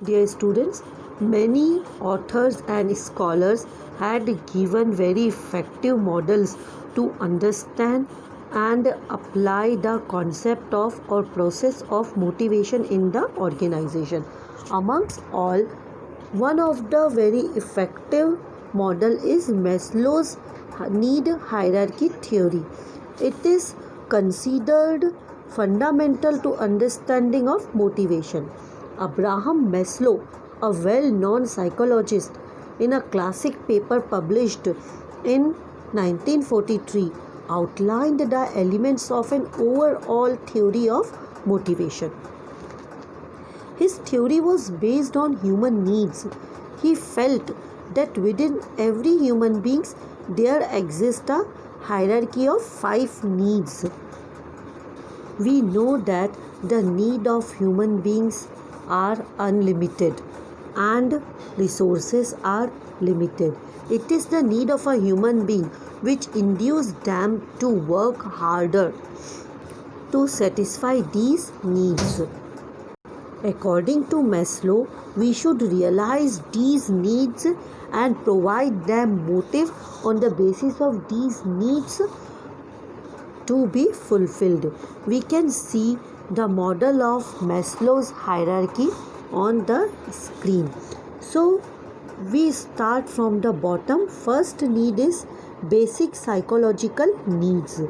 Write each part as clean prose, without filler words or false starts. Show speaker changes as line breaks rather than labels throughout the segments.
Dear students, many authors and scholars had given very effective models to understand and apply the concept of or process of motivation in the organization. Amongst all, one of the very effective model is Maslow's need hierarchy theory. It is considered fundamental to understanding of motivation. Abraham Maslow, a well-known psychologist, in a classic paper published in 1943, outlined the elements of an overall theory of motivation. His theory was based on human needs. He felt that within every human being there exists a hierarchy of 5 needs. We know that the need of human beings are unlimited and resources are limited. It is the need of a human being which induces them to work harder to satisfy these needs. According to Maslow, we should realize these needs and provide them motive on the basis of these needs to be fulfilled. We can see the model of Maslow's hierarchy on the screen. So we start from the bottom. First need is basic psychological needs.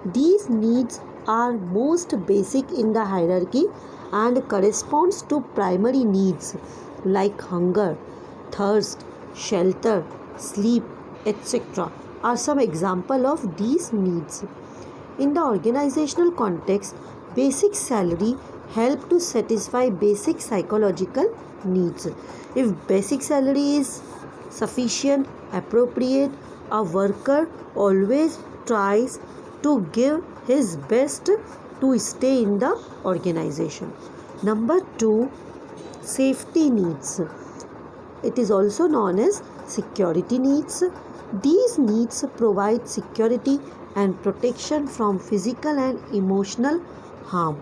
These needs are most basic in the hierarchy and corresponds to primary needs like hunger, thirst, shelter, sleep, etc. are some example of these needs. In the organizational context, basic salary help to satisfy basic psychological needs. If basic salary is sufficient, appropriate, a worker always tries to give his best to stay in the organization. Number 2, safety needs. It is also known as security needs. These needs provide security and protection from physical and emotional harm.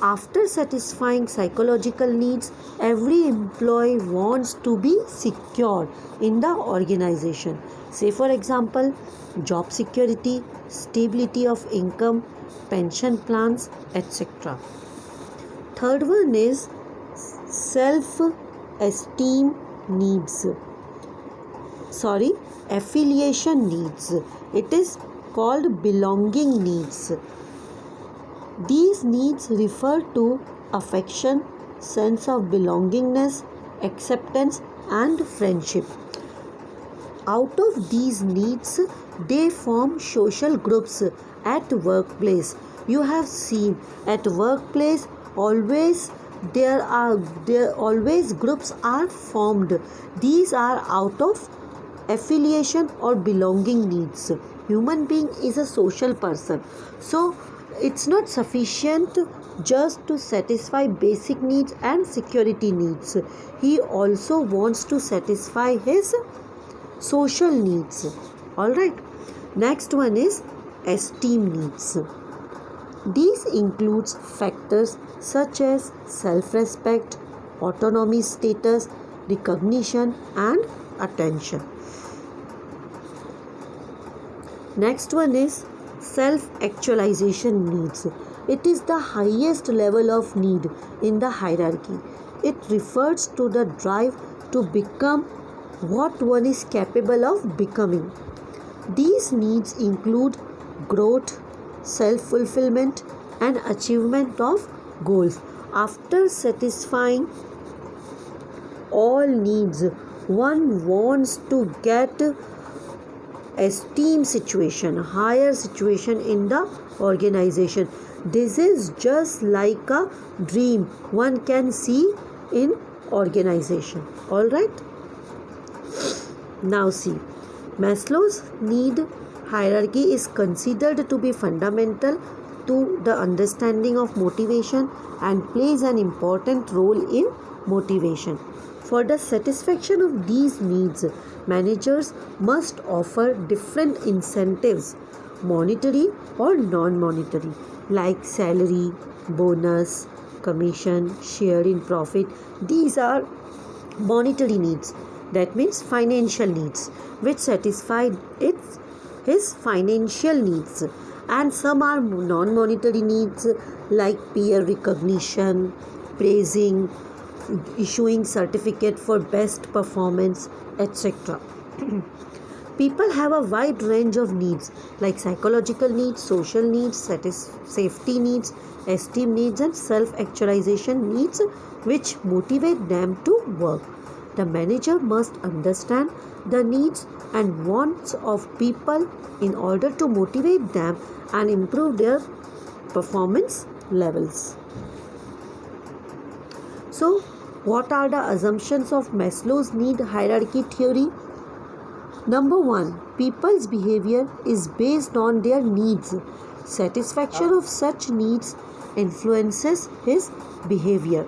After satisfying psychological needs, every employee wants to be secure in the organization. Say for example, job security, stability of income, pension plans, etc. Third one is self-esteem needs. Affiliation needs. It is called belonging needs. These needs refer to affection, sense of belongingness, acceptance, and friendship. Out of these needs, they form social groups at workplace. You have seen at workplace always there always groups are formed. These are out of affiliation or belonging needs. Human being is a social person, so it's not sufficient just to satisfy basic needs and security needs. He also wants to satisfy his social needs. All right, next one is esteem needs. These includes factors such as self-respect, autonomy status, recognition, and attention. Next one is self-actualization needs. It is the highest level of need in the hierarchy. It refers to the drive to become what one is capable of becoming. These needs include growth, self-fulfillment, and achievement of goals. After satisfying all needs, one wants to get esteem situation, higher situation in the organization. This is just like a dream one can see in organization. All right. Now see, Maslow's need hierarchy is considered to be fundamental to the understanding of motivation and plays an important role in motivation. For the satisfaction of these needs, managers must offer different incentives, monetary or non-monetary, like salary, bonus, commission, share in profit. These are monetary needs, that means financial needs, which satisfy his financial needs. And some are non-monetary needs like peer recognition, praising, issuing certificate for best performance, etc. People have a wide range of needs like psychological needs, social needs, safety needs, esteem needs, and self actualization needs, which motivate them to work. The manager must understand the needs and wants of people in order to motivate them and improve their performance levels. So, what are the assumptions of Maslow's need hierarchy theory? Number 1. People's behavior is based on their needs. Satisfaction of such needs influences his behavior.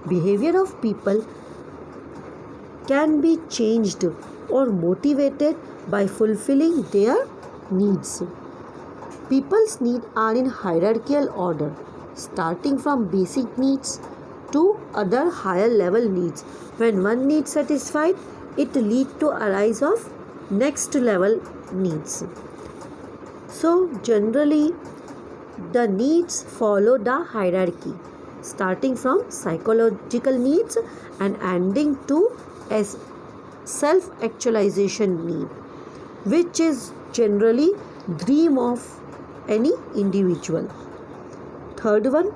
Behavior of people can be changed or motivated by fulfilling their needs. People's needs are in hierarchical order, starting from basic needs to other higher level needs. When one need satisfied, it leads to arise of next level needs. So generally the needs follow the hierarchy, starting from psychological needs and ending to as self actualization need, which is generally dream of any individual. Third one,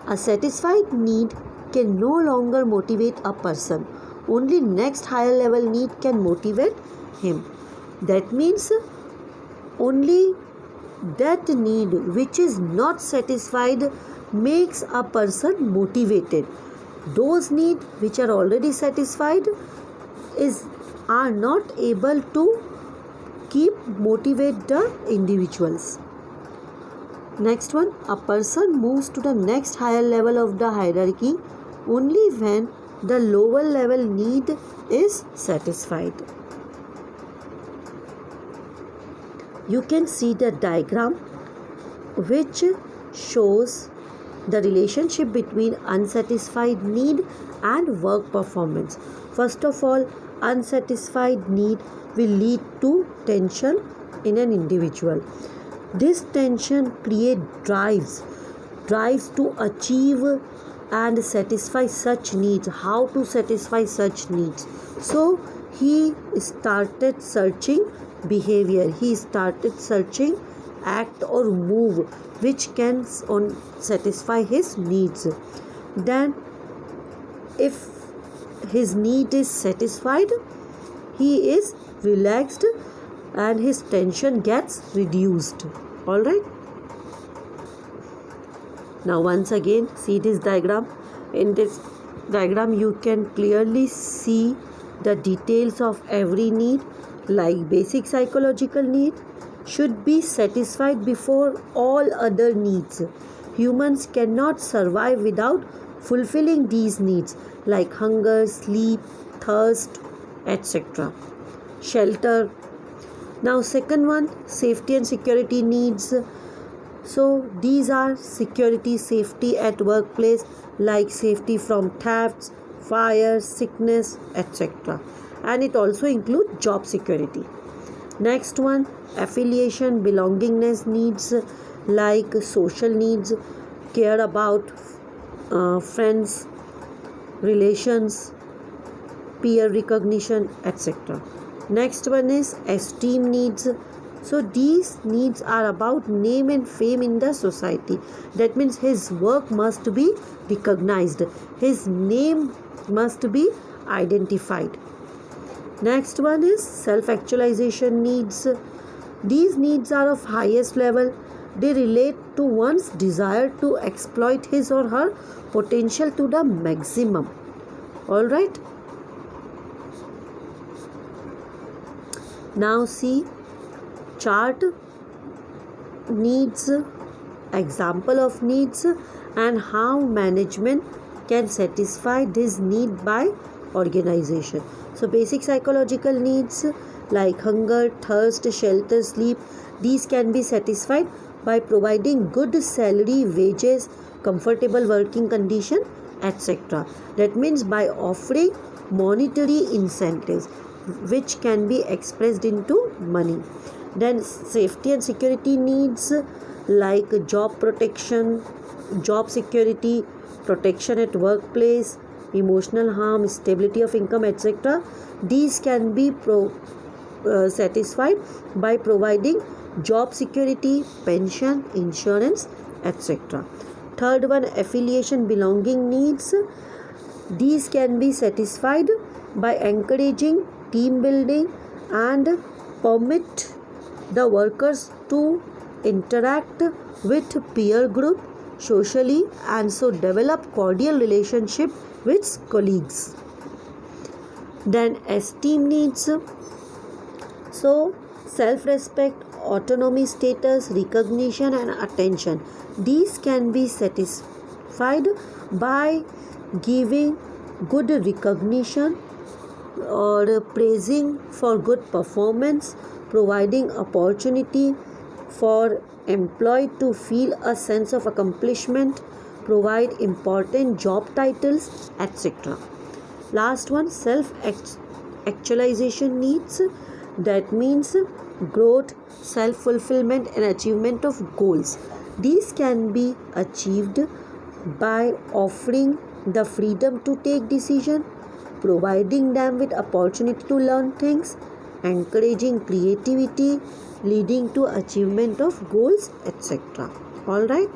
a satisfied need can no longer motivate a person. Only next higher level need can motivate him. That means only that need which is not satisfied makes a person motivated. Those needs which are already satisfied are not able to motivate the individuals. Next one, a person moves to the next higher level of the hierarchy only when the lower level need is satisfied. You can see the diagram which shows the relationship between unsatisfied need and work performance. First of all, unsatisfied need will lead to tension in an individual. This tension creates drives to achieve and satisfy such needs. How to satisfy such needs? So he started searching behavior. He started searching act or move which can satisfy his needs. Then if his need is satisfied, he is relaxed and his tension gets reduced. All right. Now once again see this diagram. In this diagram you can clearly see the details of every need, like basic psychological need should be satisfied before all other needs. Humans cannot survive without fulfilling these needs like hunger, sleep, thirst, etc. Shelter. Now second one, safety and security needs. So these are security, safety at workplace like safety from thefts, fire, sickness, etc. And it also includes job security. Next one, affiliation, belongingness needs like social needs, care about friends, relations, peer recognition, etc. Next one is esteem needs. So these needs are about name and fame in the society. That means his work must be recognized. His name must be identified. Next one is self-actualization needs. These needs are of highest level. They relate to one's desire to exploit his or her potential to the maximum. All right. Now see chart needs, example of needs and how management can satisfy this need by organization. So basic psychological needs like hunger, thirst, shelter, sleep, these can be satisfied by providing good salary, wages, comfortable working condition, etc. That means by offering monetary incentives which can be expressed into money. Then safety and security needs like job protection, job security, protection at workplace, emotional harm, stability of income, etc. These can be satisfied by providing job security, pension, insurance, etc. Third one, affiliation belonging needs. These can be satisfied by encouraging team building and permit the workers to interact with peer group socially and so develop cordial relationship with colleagues. Then esteem needs, so self-respect, autonomy, status, recognition and attention. These can be satisfied by giving good recognition or praising for good performance, providing opportunity for employee to feel a sense of accomplishment, provide important job titles, etc. Last one, self actualization needs. That means growth, self fulfillment and achievement of goals. These can be achieved by offering the freedom to take decision, providing them with opportunity to learn things, encouraging creativity, leading to achievement of goals, etc. All right.